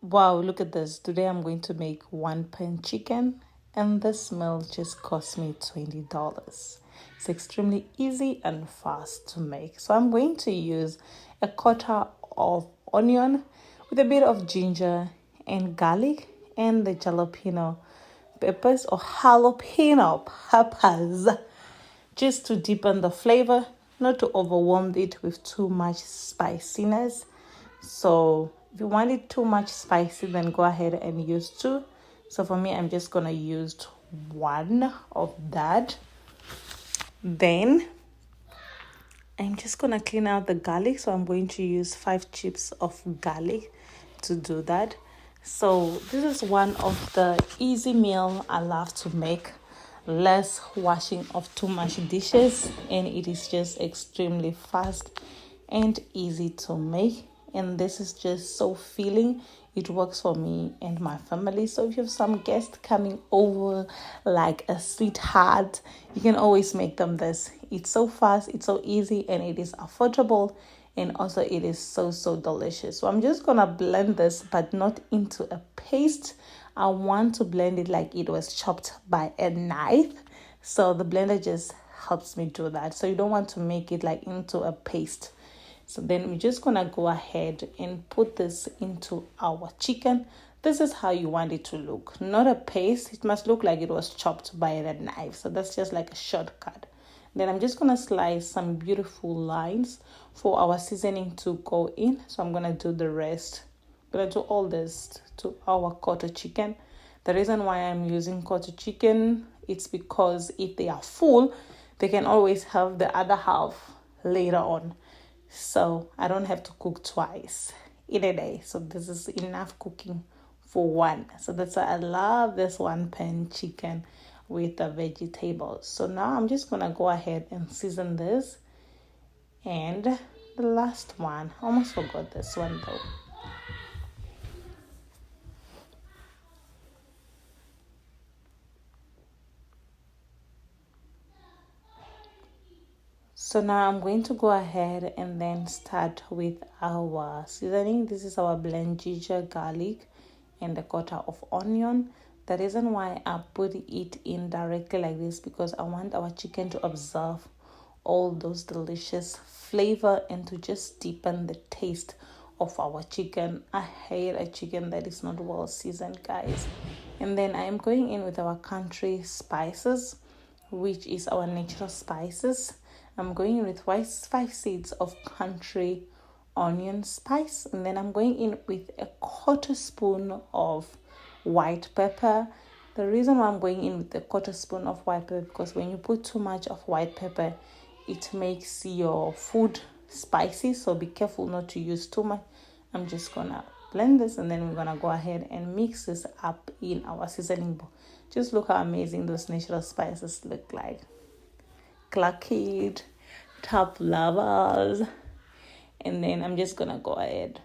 Wow, look at this. Today I'm going to make one pan chicken, and this meal just cost me $20. It's extremely easy and fast to make. So I'm going to use a quarter of onion with a bit of ginger and garlic and the jalapeno peppers or jalapeno peppers just to deepen the flavor, not to overwhelm it with too much spiciness. So if you want it too much spicy, then go ahead and use two. So for me, I'm just gonna use one of that. Then I'm just gonna clean out the garlic. So I'm going to use 5 chips of garlic to do that. So this is one of the easy meal I love to make. Less washing of too much dishes, and it is just extremely fast and easy to make. And this is just so filling. It works for me and my family. So if you have some guests coming over, like a sweetheart, you can always make them this. It's so fast, it's so easy, and it is affordable, and also it is so delicious. So I'm just gonna blend this, but not into a paste. I want to blend it like it was chopped by a knife. So the blender just helps me do that. So you don't want to make it like into a paste. So then we're just gonna go ahead and put this into our chicken. This is how you want it to look, not a paste. It must look like it was chopped by a knife. So that's just like a shortcut. Then I'm just gonna slice some beautiful lines for our seasoning to go in. So I'm gonna do the rest. I'm gonna do all this to our quarter chicken. The reason why I'm using quarter chicken, it's because if they are full, they can always have the other half later on. So I don't have to cook twice in a day. So this is enough cooking for one. So that's why I love this one pan chicken with the vegetables. So now I'm just gonna go ahead and season this. And the last one, I almost forgot this one though. So now I'm going to go ahead and then start with our seasoning. This is our blend ginger, garlic, and a quarter of onion. The reason why I put it in directly like this, because I want our chicken to absorb all those delicious flavor and to just deepen the taste of our chicken. I hate a chicken that is not well seasoned, guys. And then I am going in with our country spices, which is our natural spices. I'm going in with 5 seeds of country onion spice, and then I'm going in with a quarter spoon of white pepper. The reason why I'm going in with a quarter spoon of white pepper, because when you put too much of white pepper, it makes your food spicy, so be careful not to use too much. I'm just gonna blend this, and then we're gonna go ahead and mix this up in our seasoning bowl. Just look how amazing those natural spices look like. Clacked, top lovers. And then I'm just gonna go ahead.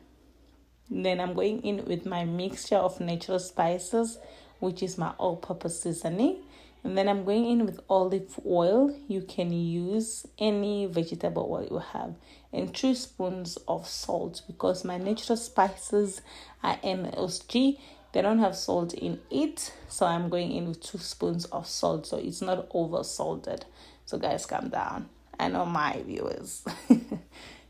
Then I'm going in with my mixture of natural spices, which is my all-purpose seasoning. And then I'm going in with olive oil. You can use any vegetable oil you have. And 2 spoons of salt, because my natural spices are MSG. They don't have salt in it. So I'm going in with 2 spoons of salt, so it's not over salted. So guys, calm down. I know my viewers.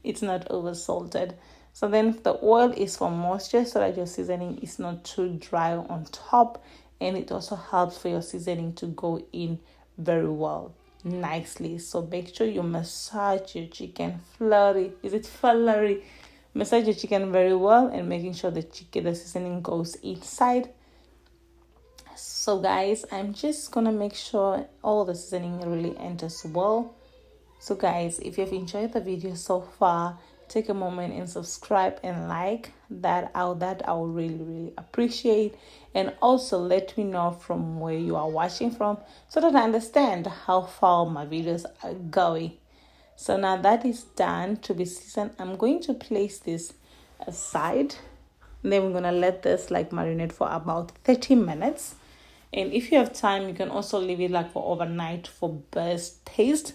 It's not over salted. So then the oil is for moisture, so that your seasoning is not too dry on top. And it also helps for your seasoning to go in very well, nicely. So make sure you massage your chicken flurry. Is it flurry? Massage your chicken very well, and making sure the seasoning goes inside. So guys, I'm just gonna make sure all the seasoning really enters well. So guys, if you've enjoyed the video so far, take a moment and subscribe and like that. I will really appreciate. And also let me know from where you are watching from, so that I understand how far my videos are going. So now that is done to be seasoned, I'm going to place this aside. And then we're gonna let this like marinate for about 30 minutes. And if you have time, you can also leave it like for overnight for best taste.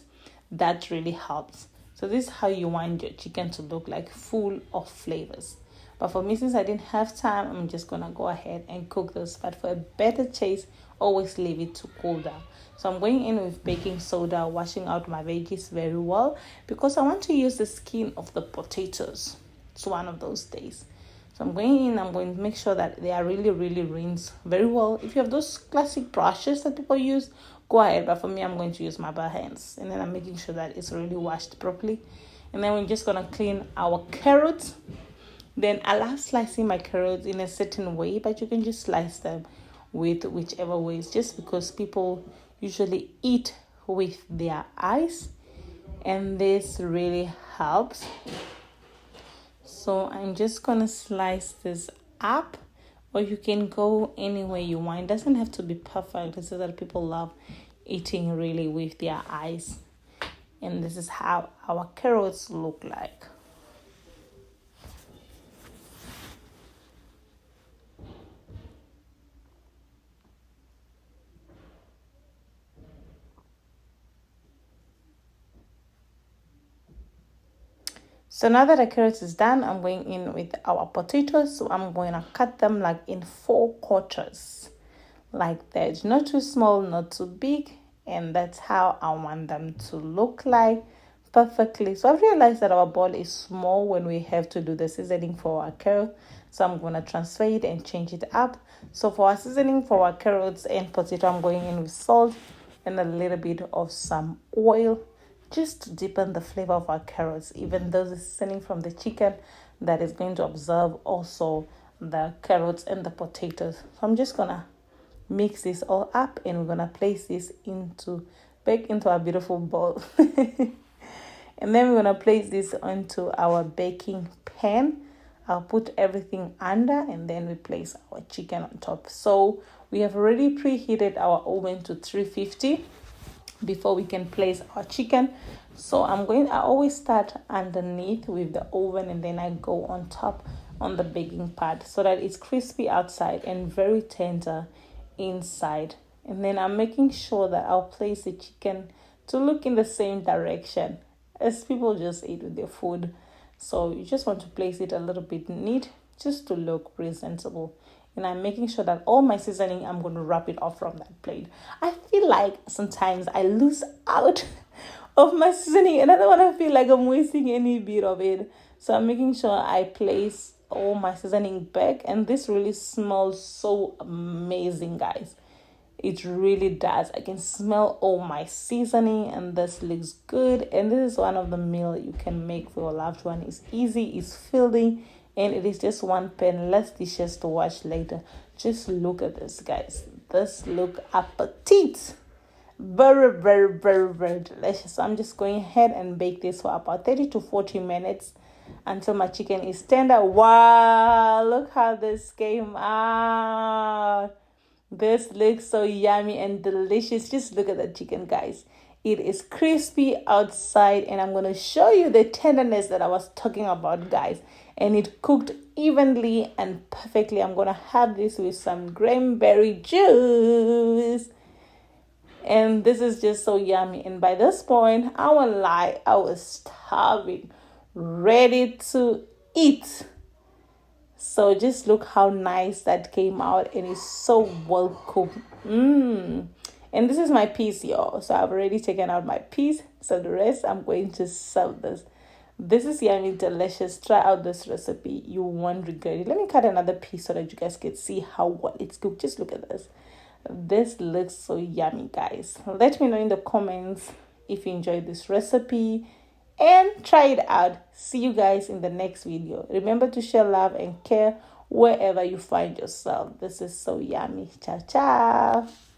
That really helps. So this is how you want your chicken to look like, full of flavors. But for me, since I didn't have time, I'm just gonna go ahead and cook this. But for a better taste, always leave it to cool down. So I'm going in with baking soda, washing out my veggies very well because I want to use the skin of the potatoes. It's one of those days. So I'm going to make sure that they are really, really rinsed very well. If you have those classic brushes that people use, go ahead. But for me, I'm going to use my bare hands. And then I'm making sure that it's really washed properly. And then we're just going to clean our carrots. Then I love slicing my carrots in a certain way, but you can just slice them with whichever ways, just because people usually eat with their eyes. And this really helps. So I'm just gonna slice this up, or you can go any way you want. It doesn't have to be perfect. This is that people love eating really with their eyes. And this is how our carrots look like. So now that the carrots is done, I'm going in with our potatoes. So I'm going to cut them like in 4 quarters, like that. Not too small, not too big. And that's how I want them to look like perfectly. So I've realized that our bowl is small when we have to do the seasoning for our carrot. So I'm going to transfer it and change it up. So for our seasoning for our carrots and potato, I'm going in with salt and a little bit of some oil, just to deepen the flavor of our carrots, even though it's seasoning from the chicken that is going to absorb also the carrots and the potatoes. So I'm just gonna mix this all up, and we're gonna place this back into our beautiful bowl. And then we're gonna place this onto our baking pan. I'll put everything under, and then we place our chicken on top. So we have already preheated our oven to 350 before we can place our chicken. So I always start underneath with the oven, and then I go on top on the baking part so that it's crispy outside and very tender inside. And then I'm making sure that I'll place the chicken to look in the same direction as people just eat with their food. So you just want to place it a little bit neat just to look presentable. And I'm making sure that all my seasoning, I'm going to wrap it off from that plate. I feel like sometimes I lose out of my seasoning, and I don't want to feel like I'm wasting any bit of it. So I'm making sure I place all my seasoning back. And this really smells so amazing, guys. It really does. I can smell all my seasoning, and this looks good. And this is one of the meals you can make for your loved one. It's easy, it's filling, and it is just one pan, less dishes to wash later. Just look at this, guys. This look appetit. Very, very, very, very delicious. So I'm just going ahead and bake this for about 30 to 40 minutes until my chicken is tender. Wow, look how this came out. This looks so yummy and delicious. Just look at the chicken, guys. It is crispy outside, and I'm going to show you the tenderness that I was talking about, guys. And it cooked evenly and perfectly. I'm going to have this with some cranberry juice. And this is just so yummy. And by this point, I won't lie, I was starving, ready to eat. So just look how nice that came out, and it's so well cooked. And this is my piece, y'all. So I've already taken out my piece. So the rest, I'm going to serve this. This is yummy, delicious. Try out this recipe. You won't regret it. Let me cut another piece so that you guys can see how well it's cooked. Just look at this. This looks so yummy, guys. Let me know in the comments if you enjoyed this recipe, and try it out. See you guys in the next video. Remember to share love and care wherever you find yourself. This is so yummy. Ciao, ciao.